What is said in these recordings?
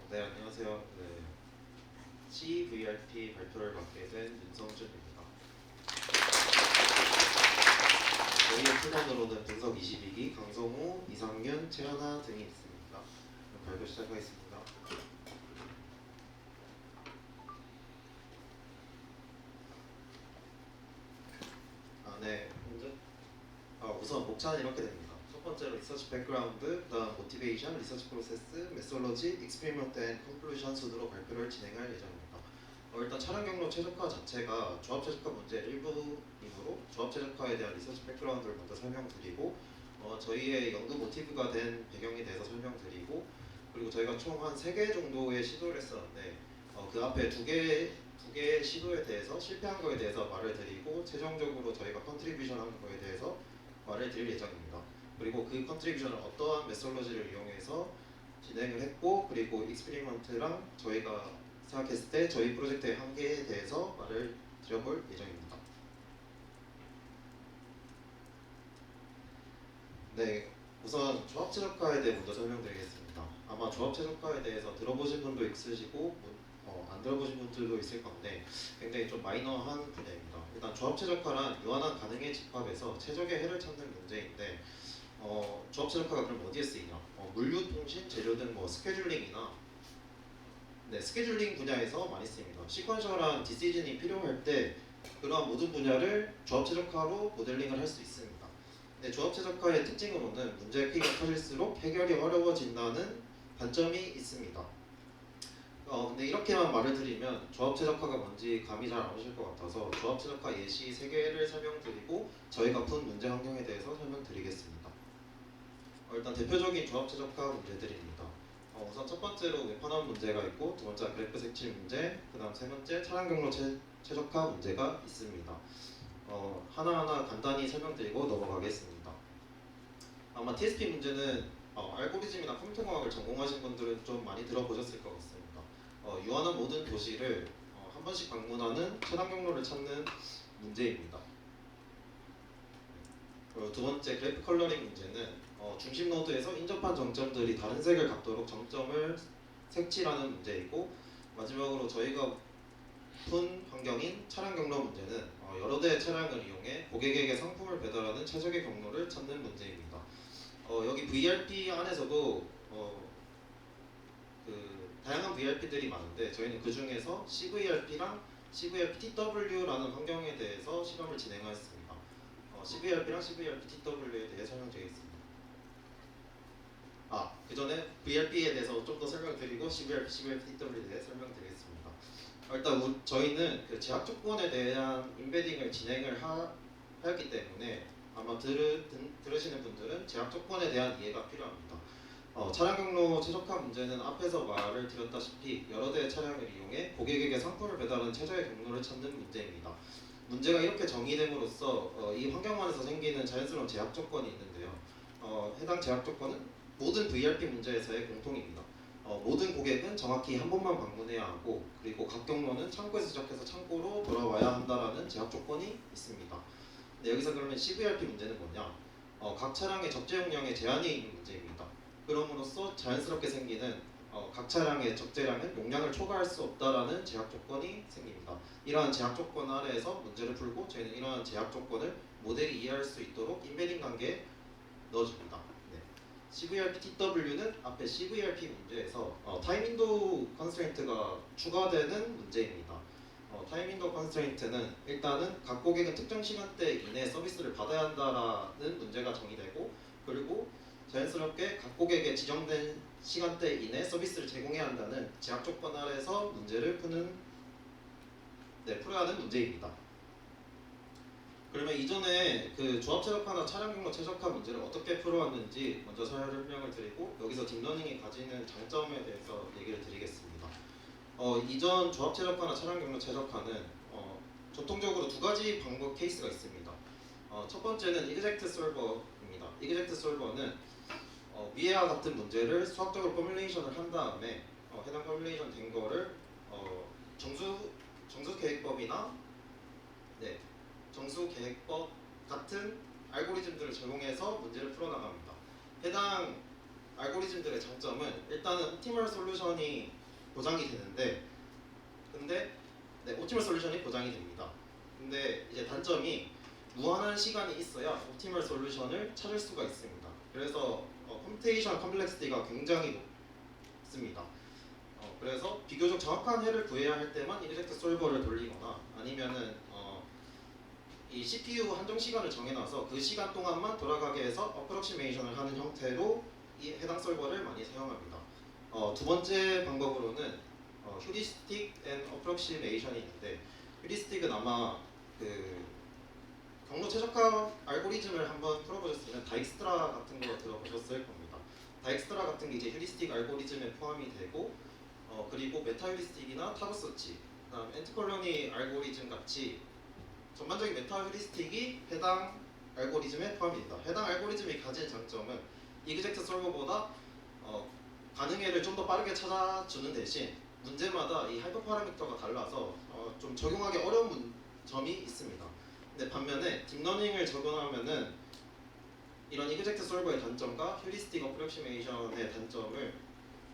네, 안녕하세요. 네, CVRP 발표를 맡게 된 윤성준입니다. 저희의 팀원으로는 분석 22기, 강성우, 이상윤, 최현아 등이 있습니다. 그럼 발표 시작하겠습니다. 네, 우선 목차는 이렇게 됩니다. 첫 번째로 리서치 백그라운드, 그다음 모티베이션, 리서치 프로세스, 메소로지, 익스페리먼트 앤 컨클루전 순으로 발표를 진행할 예정입니다. 일단 촬영 경로 최적화 자체가 조합 최적화 문제 일부이므로 조합 최적화에 대한 리서치 백그라운드를 먼저 설명드리고 저희의 연구 모티브가 된 배경에 대해서 설명드리고 그리고 저희가 총 한 3개 정도의 시도를 했었는데 그 앞에 두 개의 시도에 대해서 실패한 거에 대해서 말을 드리고 최종적으로 저희가 컨트리뷰션 한 거에 대해서 말을 드릴 예정입니다. 그리고 그 컨트리뷰션을 어떠한 메솔로지를 이용해서 진행을 했고 그리고 익스페리먼트랑 저희가 생각했을 때 저희 프로젝트의 한계에 대해서 말을 드려볼 예정입니다. 네, 우선 조합 최적화에 대해 먼저 설명드리겠습니다. 아마 조합 최적화에 대해서 들어보신 분도 있으시고 안 들어보신 분들도 있을 건데 굉장히 좀 마이너한 분야입니다. 일단 조합 최적화란 유한한 가능의 집합에서 최적의 해를 찾는 문제인데 조합 최적화가 그럼 어디에 쓰이냐? 물류, 통신, 재료 등 스케줄링이나 스케줄링 분야에서 많이 쓰입니다. 시퀀셜한 디시전이 필요할 때 그러한 모든 분야를 조합 최적화로 모델링을 할 수 있습니다. 근데 조합 최적화의 특징으로는 문제의 크기가 커질수록 해결이 어려워진다는 단점이 있습니다. 근데 이렇게만 말을 드리면 조합 최적화가 뭔지 감이 잘 안 오실 것 같아서 조합 최적화 예시 3개를 설명드리고 저희가 푼 문제 환경에 대해서 설명드리겠습니다. 일단 대표적인 조합 최적화 문제들입니다. 우선 첫 번째로 웹헌원 문제가 있고 두 번째 그래프 색칠 문제, 그 다음 세 번째 차량 경로 최적화 문제가 있습니다. 하나하나 간단히 설명드리고 넘어가겠습니다. 아마 TSP 문제는 알고리즘이나 컴퓨터공학을 전공하신 분들은 좀 많이 들어보셨을 것 같습니다. 유한한 모든 도시를 한 번씩 방문하는 차량 경로를 찾는 문제입니다. 그리고 두 번째 그래프 컬러링 문제는 중심 노드에서 인접한 정점들이 다른 색을 갖도록 정점을 색칠하는 문제이고 마지막으로 저희가 푼 환경인 차량 경로 문제는 여러 대의 차량을 이용해 고객에게 상품을 배달하는 최적의 경로를 찾는 문제입니다. 여기 VRP 안에서도 다양한 VRP들이 많은데 저희는 그 중에서 CVRP랑 CVRP-TW라는 환경에 대해서 실험을 진행하였습니다. CVRP랑 CVRP-TW에 대해 설명드리겠습니다. 그 전에 VRP에 대해서 좀 더 설명드리고 CVRP, CVRP-TW에 대해 설명드리겠습니다. 일단 저희는 그 제약 조건에 대한 인베딩을 진행을 하였기 때문에 아마 들으시는 분들은 제약 조건에 대한 이해가 필요합니다. 차량 경로 최적화 문제는 앞에서 말을 드렸다시피 여러 대의 차량을 이용해 고객에게 상품을 배달하는 최적의 경로를 찾는 문제입니다. 문제가 이렇게 정의됨으로써 이 환경 안에서 생기는 자연스러운 제약 조건이 있는데요. 해당 제약 조건은 모든 VRP 문제에서의 공통입니다. 모든 고객은 정확히 한 번만 방문해야 하고 그리고 각 경로는 창고에서 시작해서 창고로 돌아와야 한다라는 제약 조건이 있습니다. 여기서 그러면 CVRP 문제는 뭐냐? 각 차량의 적재 용량에 제한이 있는 문제입니다. 그럼으로써 자연스럽게 생기는 각 차량의 적재량은 용량을 초과할 수 없다라는 제약 조건이 생깁니다. 이러한 제약 조건 아래에서 문제를 풀고 저희는 이러한 제약 조건을 모델이 이해할 수 있도록 인베딩 단계에 넣어줍니다. CVRP-TW는 앞에 CVRP 문제에서 타임 윈도우 컨스트레인트가 추가되는 문제입니다. 타임 윈도우 컨스트레인트는 일단은 각 고객은 특정 시간대 이내 서비스를 받아야 한다라는 문제가 정의되고 그리고 자연스럽게 각 고객에 지정된 시간대 이내 서비스를 제공해야 한다는 제약 조건 아래에서 문제를 풀어야 하는 문제입니다. 그러면 이전에 그 조합 최적화나 차량 경로 최적화 문제를 어떻게 풀어왔는지 먼저 설명을 드리고 여기서 딥러닝이 가지는 장점에 대해서 얘기를 드리겠습니다. 이전 조합 최적화나 차량 경로 최적화는 전통적으로 두 가지 방법 케이스가 있습니다. 첫 번째는 이그젝트 솔버입니다. 이그젝트 솔버는 위와 같은 문제를 수학적으로 포뮬레이션을 한 다음에 해당 포뮬레이션 된 거를 정수 계획법이나 정수계획법 같은 알고리즘들을 제공해서 문제를 풀어나갑니다. 해당 알고리즘들의 장점은 일단은 옵티멀 솔루션이 보장이 되는데, 근데 네, 옵티멀 솔루션이 보장이 됩니다. 근데 이제 단점이 무한한 시간이 있어야 옵티멀 솔루션을 찾을 수가 있습니다. 그래서 컴퓨테이션 컴플렉시티가 굉장히 높습니다. 그래서 비교적 정확한 해를 구해야 할 때만 이그젝트 솔버를 돌리거나 아니면은 이 CPU 한정 시간을 정해놔서 그 시간 동안만 돌아가게 해서 어프로시메이션을 하는 형태로 이 해당 솔버를 많이 사용합니다. 두 번째 방법으로는 휴리스틱 앤 어프로시메이션이 있는데, 휴리스틱은 아마 그 경로 최적화 알고리즘을 한번 풀어보셨으면 다익스트라 같은 거 들어보셨을 겁니다. 다익스트라 같은 게 이제 휴리스틱 알고리즘에 포함이 되고, 그리고 메타 휴리스틱이나 타브 서치, 그다음 엔티컬로니 알고리즘 같이 전반적인 메타 휴리스틱이 해당 알고리즘에 포함됩니다. 해당 알고리즘이 가진 장점은 이그젝트 솔버보다 가능해를 좀 더 빠르게 찾아주는 대신 문제마다 이 하이퍼 파라미터가 달라서 좀 적용하기 어려운 점이 있습니다. 근데 반면에 딥러닝을 적용하면은 이런 이그젝트 솔버의 단점과 휴리스틱 어프로시메이션의 단점을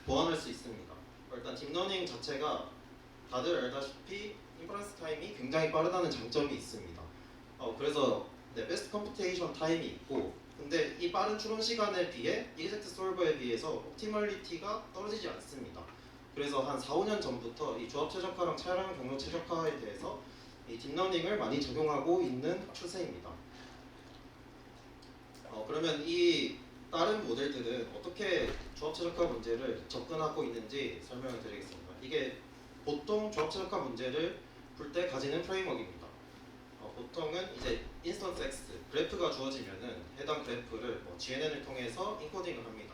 보완할 수 있습니다. 일단 딥러닝 자체가 다들 알다시피 인퍼런스 타임이 굉장히 빠르다는 장점이 있습니다. 그래서 베스트 컴퓨테이션 타임이 있고, 근데 이 빠른 추론 시간에 비해 이그젝트 솔버에 비해서 옵티멀리티가 떨어지지 않습니다. 그래서 한 4, 5년 전부터 이 조합 최적화랑 차량 경로 최적화에 대해서 이 딥러닝을 많이 적용하고 있는 추세입니다. 그러면 이 다른 모델들은 어떻게 조합 최적화 문제를 접근하고 있는지 설명을 드리겠습니다. 이게 보통 조합 최적화 문제를 풀 때 가지는 프레임워크입니다. 보통은 이제 인스턴스 X 그래프가 주어지면은 해당 그래프를 GNN을 통해서 인코딩을 합니다.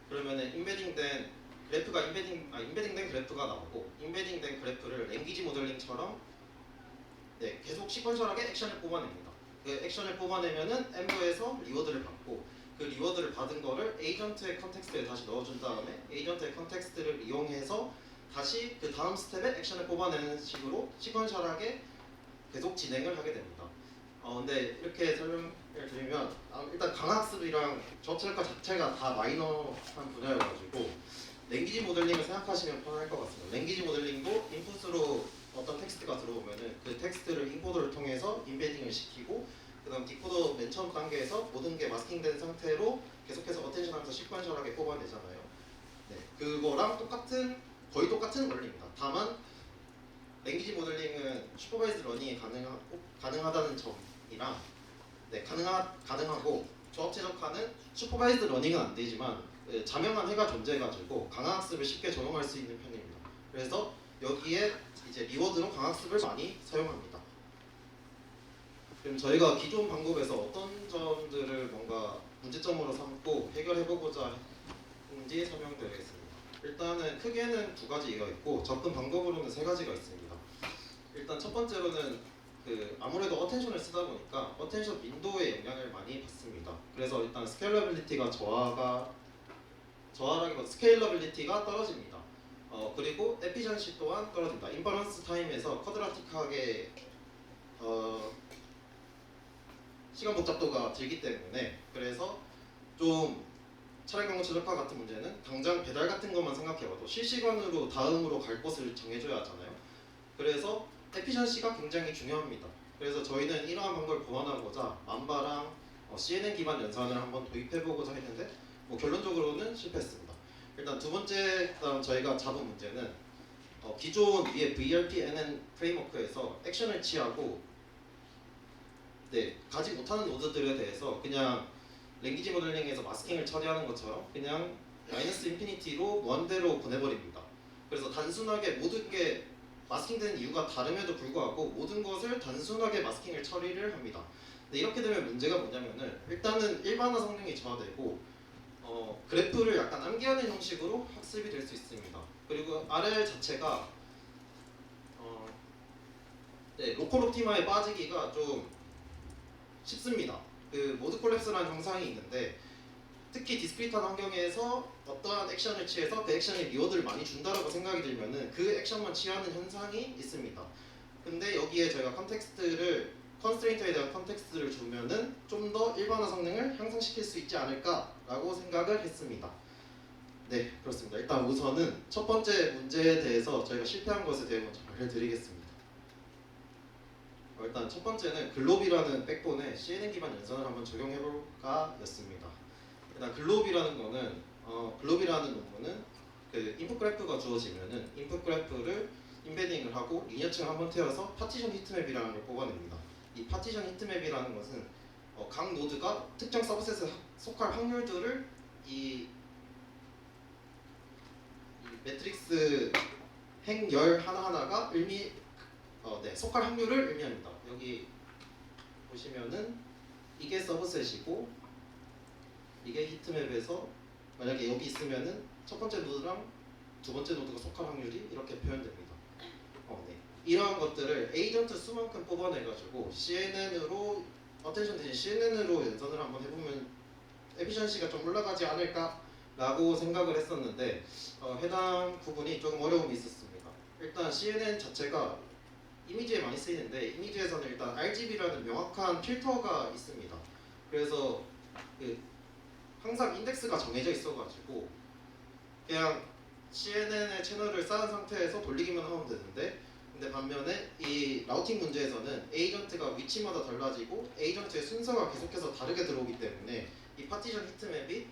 그러면은 인베딩된 그래프가 인베딩된 그래프가 나오고, 인베딩된 그래프를 랭귀지 모델링처럼 계속 시퀀셜하게 액션을 뽑아냅니다. 그 액션을 뽑아내면은 엠버에서 리워드를 받고, 그 리워드를 받은 거를 에이전트의 컨텍스트에 다시 넣어준 다음에 에이전트의 컨텍스트를 이용해서 다시 그 다음 스텝에 액션을 뽑아내는 식으로 시퀀셜하게 계속 진행을 하게 됩니다. 근데 이렇게 설명을 드리면 일단 강학습이랑 조합철학과 자체가 다 마이너한 분야여가지고 랭귀지 모델링을 생각하시면 편할 것 같습니다. 랭귀지 모델링도 인풋으로 어떤 텍스트가 들어오면은 그 텍스트를 인코더를 통해서 인베딩을 시키고, 그다음 디코더 맨 처음 단계에서 모든 게 마스킹된 상태로 계속해서 어텐션하면서 시퀀셜하게 뽑아내잖아요. 그거랑 거의 똑같은 원리입니다. 다만 랭귀지 모델링은 슈퍼바이즈 러닝이 가능하다는 점이랑, 가능하고 조합 최적화는 슈퍼바이즈 러닝은 안 되지만 자명한 해가 존재해가지고 강학습을 쉽게 적용할 수 있는 편입니다. 그래서 여기에 이제 리워드로 강학습을 많이 사용합니다. 그럼 저희가 기존 방법에서 어떤 점들을 뭔가 문제점으로 삼고 해결해보고자 했는지 설명드리겠습니다. 일단은 크게는 두 가지가 있고 접근 방법으로는 세 가지가 있습니다. 일단 첫 번째로는 아무래도 어텐션을 쓰다 보니까 어텐션 윈도우의 영향을 많이 받습니다. 그래서 일단 스케일러빌리티가 저하라기보다 스케일러빌리티가 떨어집니다. 그리고 에피션시 또한 떨어집니다. 인버런스 타임에서 쿼드라틱하게 시간 복잡도가 들기 때문에, 그래서 좀 차량 경로 최적화 같은 문제는 당장 배달 같은 것만 생각해봐도 실시간으로 다음으로 갈 곳을 정해줘야 하잖아요. 그래서 에피션시가 굉장히 중요합니다. 그래서 저희는 이러한 방법을 보완하고자 만바랑 CNN 기반 연산을 한번 도입해보고자 했는데 결론적으로는 실패했습니다. 일단 두 번째 저희가 잡은 문제는 기존 위에 VRP-NN 프레임워크에서 액션을 취하고 가지 못하는 노드들에 대해서 그냥 랭귀지 모델링에서 마스킹을 처리하는 것처럼 그냥 마이너스 인피니티로 무한대로 보내버립니다. 그래서 단순하게 모든 게 마스킹되는 이유가 다름에도 불구하고 모든 것을 단순하게 마스킹을 처리를 합니다. 근데 이렇게 되면 문제가 뭐냐면은 일단은 일반화 성능이 저하되고 그래프를 약간 암기하는 형식으로 학습이 될 수 있습니다. 그리고 RL 자체가 로컬 옵티마에 빠지기가 좀 쉽습니다. 그 모드 콜랩스라는 현상이 있는데, 특히 디스크리트한 환경에서 어떠한 액션을 취해서 그 액션에 리워드를 많이 준다라고 생각이 들면은 그 액션만 취하는 현상이 있습니다. 근데 여기에 저희가 컨스트레인트에 대한 컨텍스트를 주면은 좀 더 일반화 성능을 향상시킬 수 있지 않을까라고 생각을 했습니다. 네, 그렇습니다. 일단 우선은 첫 번째 문제에 대해서 저희가 실패한 것에 대해 먼저 알려드리겠습니다. 일단 첫 번째는 글롭이라는 백본에 CNN 기반 연산을 한번 적용해볼까였습니다. 일단 글롭이라는 논문은 그 인풋 그래프가 주어지면은 인풋 그래프를 인베딩을 하고 리니어층을 한번 태워서 파티션 히트맵이라는 걸 뽑아냅니다. 이 파티션 히트맵이라는 것은 각 노드가 특정 서브셋에 속할 확률들을 이 매트릭스 행열 하나하나가 속할 확률을 의미합니다. 여기 보시면은 이게 서브셋이고 이게 히트맵에서 만약에 여기 있으면은 첫 번째 노드랑 두 번째 노드가 속할 확률이 이렇게 표현됩니다. 네. 이러한 것들을 에이전트 수만큼 뽑아내가지고 CNN으로 어텐션 대신 CNN으로 연산을 한번 해보면 에피션시가 좀 올라가지 않을까라고 생각을 했었는데 해당 부분이 조금 어려움이 있었습니다. 일단 CNN 자체가 이미지에 많이 쓰이는데 이미지에서는 일단 RGB라는 명확한 필터가 있습니다. 그래서 항상 인덱스가 정해져 있어가지고 그냥 CNN의 채널을 쌓은 상태에서 돌리기만 하면 되는데 근데 반면에 이 라우팅 문제에서는 에이전트가 위치마다 달라지고 에이전트의 순서가 계속해서 다르게 들어오기 때문에 이 파티션 히트맵이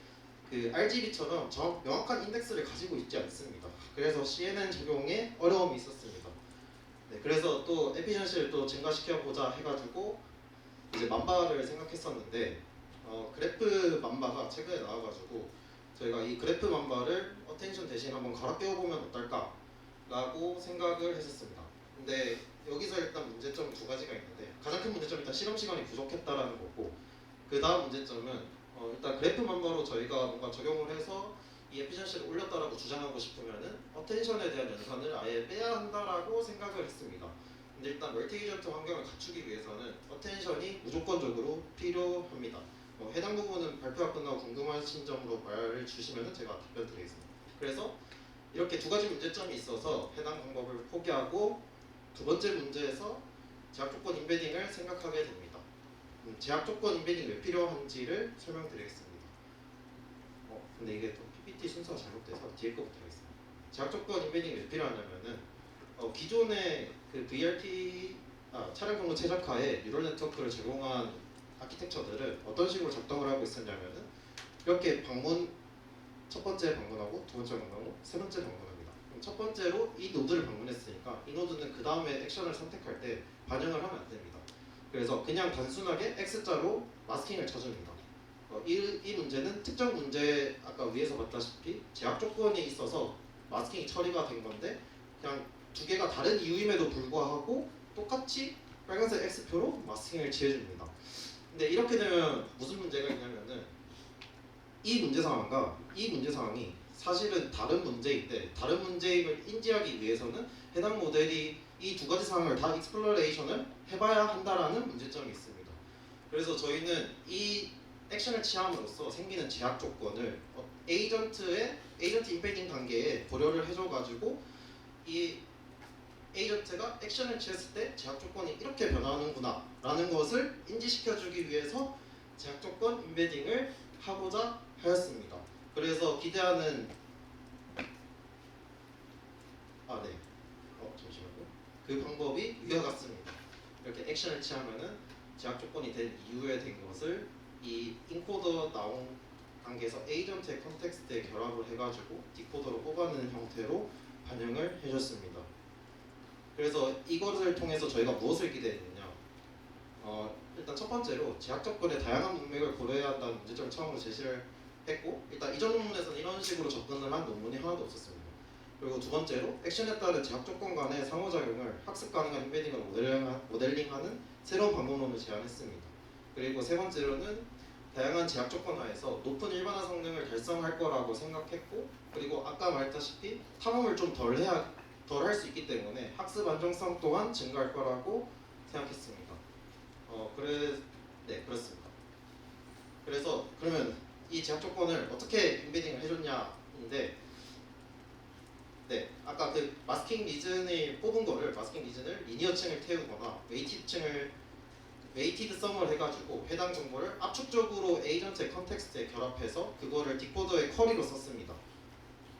그 RGB처럼 명확한 인덱스를 가지고 있지 않습니다. 그래서 CNN 적용에 어려움이 있었습니다. 네, 그래서 또 에피션시를 또 증가시켜보자 해가지고 이제 만바를 생각했었는데 그래프 만바가 최근에 나와가지고 저희가 이 그래프 만바를 어텐션 대신 한번 갈아 끼워보면 어떨까라고 생각을 했었습니다. 근데 여기서 일단 문제점 두 가지가 있는데 가장 큰 문제점은 일단 실험 시간이 부족했다라는 거고 그 다음 문제점은 일단 그래프 만바로 저희가 뭔가 적용을 해서 이 에피션시를 올렸다라고 주장하고 싶으면은 어텐션에 대한 연산을 아예 빼야 한다라고 생각을 했습니다. 근데 일단 멀티 에이전트 환경을 갖추기 위해서는 어텐션이 무조건적으로 필요합니다. 해당 부분은 발표가 끝나고 궁금하신 점으로 말을 주시면 제가 답변 드리겠습니다. 그래서 이렇게 두 가지 문제점이 있어서 해당 방법을 포기하고 두 번째 문제에서 제약 조건 인베딩을 생각하게 됩니다. 제약 조건 인베딩이 왜 필요한지를 설명드리겠습니다. 근데 이게 또 PPT 순서가 잘못돼서 뒤에 거부터 하겠습니다. 제약 조건 인베딩이 왜 필요하냐면은 기존의 그 차량 경로 최적화에 뉴럴 네트워크를 제공한 아키텍처들은 어떤 식으로 작동을 하고 있었냐면은 이렇게 첫 번째 방문하고 두 번째 방문하고 세 번째 방문합니다. 그럼 첫 번째로 이 노드를 방문했으니까 이 노드는 그 다음에 액션을 선택할 때 반영을 하면 안 됩니다. 그래서 그냥 단순하게 X자로 마스킹을 쳐줍니다. 이 문제는 특정 문제 아까 위에서 봤다시피 제약 조건이 있어서 마스킹이 처리가 된 건데 그냥 두 개가 다른 이유임에도 불구하고 똑같이 빨간색 X표로 마스킹을 취해줍니다. 근데 이렇게 되면 무슨 문제가 있냐면은 이 문제 상황과 이 문제 상황이 사실은 다른 문제인데 다른 문제임을 인지하기 위해서는 해당 모델이 이 두 가지 상황을 다 익스플로레이션을 해봐야 한다라는 문제점이 있습니다. 그래서 저희는 이 액션을 취함으로써 생기는 제약 조건을 에이전트 인베딩 단계에 고려를 해줘가지고 이 에이전트가 액션을 취했을 때 제약 조건이 이렇게 변하는구나 라는 것을 인지시켜주기 위해서 제약 조건 인베딩을 하고자 하였습니다. 그래서 기대하는 잠시만요. 그 방법이 위와 같습니다. 이렇게 액션을 취하면은 제약 조건이 된 이후에 된 것을 이 인코더 나온 단계에서 에이전트의 컨텍스트에 결합을 해가지고 디코더로 뽑아내는 형태로 반영을 해줬습니다. 그래서 이것을 통해서 저희가 무엇을 기대했느냐? 일단 첫 번째로 제약 조건의 다양한 문맥을 고려해야 한다는 문제점을 처음으로 제시를 했고 일단 이전 논문에서는 이런 식으로 접근을 한 논문이 하나도 없었습니다. 그리고 두 번째로 액션에 따른 제약 조건 간의 상호작용을 학습 가능한 인베딩으로 모델링하는 새로운 방법론을 제안했습니다. 그리고 세 번째로는 다양한 제약 조건 하에서 높은 일반화 성능을 달성할 거라고 생각했고 그리고 아까 말했다시피 탐험을 좀 덜 할 수 있기 때문에 학습 안정성 또한 증가할 거라고 생각했습니다. 그렇습니다. 그래서 그러면 이 제약 조건을 어떻게 인베딩을 해줬냐인데 아까 그 마스킹 리즌을 뽑은 거를 마스킹 리즌을 리니어층을 태우거나 웨이티드 썸을 해가지고 해당 정보를 압축적으로 에이전트의 컨텍스트에 결합해서 그거를 디코더의 쿼리로 썼습니다.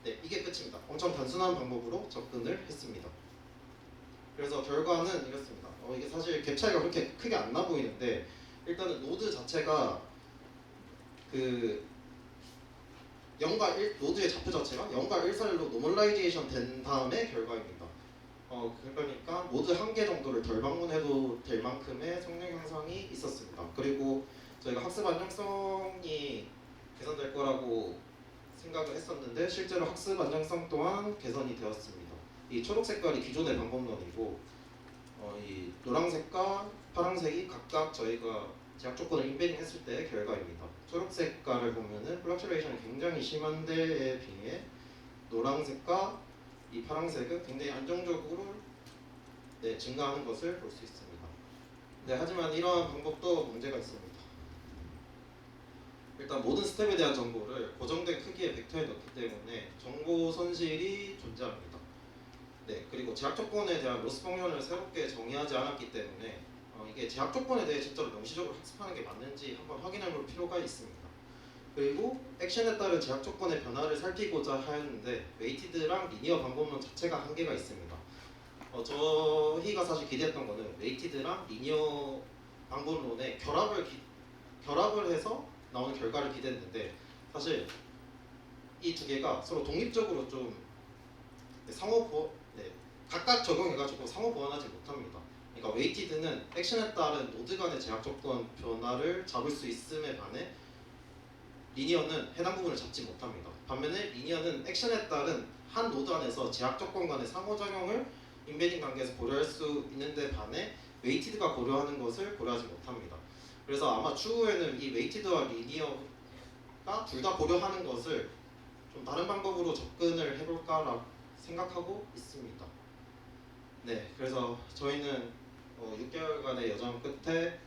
네, 이게 끝입니다. 엄청 단순한 방법으로 접근을 했습니다. 그래서 결과는 이렇습니다. 이게 사실 갭 차이가 그렇게 크게 안 나 보이는데 일단은 노드 자체가 그 0과 1 노드의 좌표 자체가 0과 1 사이로 노멀라이제이션 된 다음의 결과입니다. 그러니까 모드 한 개 정도를 덜 방문해도 될 만큼의 성능 향상이 있었습니다. 그리고 저희가 학습 안정성이 개선될 거라고 생각을 했었는데 실제로 학습 안정성 또한 개선이 되었습니다. 이 초록 색깔이 기존의 방법론이고 이 노란색과 파란색이 각각 저희가 제약 조건을 인베딩 했을 때의 결과입니다. 초록 색깔을 보면은 플럭츄레이션이 굉장히 심한 데에 비해 노란색과 이 파란색은 굉장히 안정적으로 증가하는 것을 볼 수 있습니다. 하지만 이러한 방법도 문제가 있습니다. 일단 모든 스텝에 대한 정보를 고정된 크기의 벡터에 넣기 때문에 정보 손실이 존재합니다. 그리고 제약 조건에 대한 로스 펑션을 새롭게 정의하지 않았기 때문에 이게 제약 조건에 대해 진짜로 명시적으로 학습하는 게 맞는지 한번 확인해 볼 필요가 있습니다. 그리고 액션에 따른 제약 조건의 변화를 살피고자 하였는데 웨이티드랑 리니어 방법론 자체가 한계가 있습니다. 저희가 사실 기대했던 거는 웨이티드랑 리니어 방법론의 결합을 해서 나오는 결과를 기대했는데 사실 이 두 개가 서로 독립적으로 좀 각각 적용해가지고 상호 보완하지 못합니다. 그러니까 웨이티드는 액션에 따른 노드 간의 제약 조건 변화를 잡을 수 있음에 반해 리니어는 해당 부분을 잡지 못합니다. 반면에 리니어는 액션에 따른 한 노드 안에서 제약 조건 간의 상호작용을 인베딩 단계에서 고려할 수 있는데 반해 웨이티드가 고려하는 것을 고려하지 못합니다. 그래서 아마 추후에는 이 웨이티드와 리니어가 둘 다 고려하는 것을 좀 다른 방법으로 접근을 해볼까라고 생각하고 있습니다. 그래서 저희는 6개월간의 여정 끝에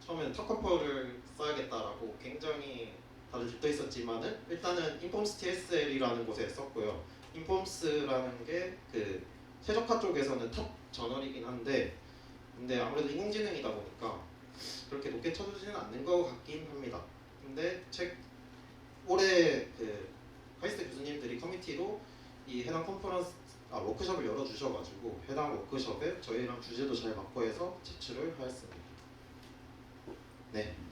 처음에는 터커퍼를 써야겠다라고 굉장히 다들 들떠 있었지만은 일단은 인폼스 TSL이라는 곳에 썼고요. 인폼스라는 게 그 최적화 쪽에서는 탑 저널이긴 한데 근데 아무래도 인공지능이다 보니까 그렇게 높게 쳐주지는 않는 것 같긴 합니다. 근데 올해 그 카이스트 교수님들이 커뮤니티로 이 해당 워크숍을 열어주셔가지고 해당 워크숍에 저희랑 주제도 잘 맞고 해서 제출을 하였습니다.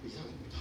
이상입니다.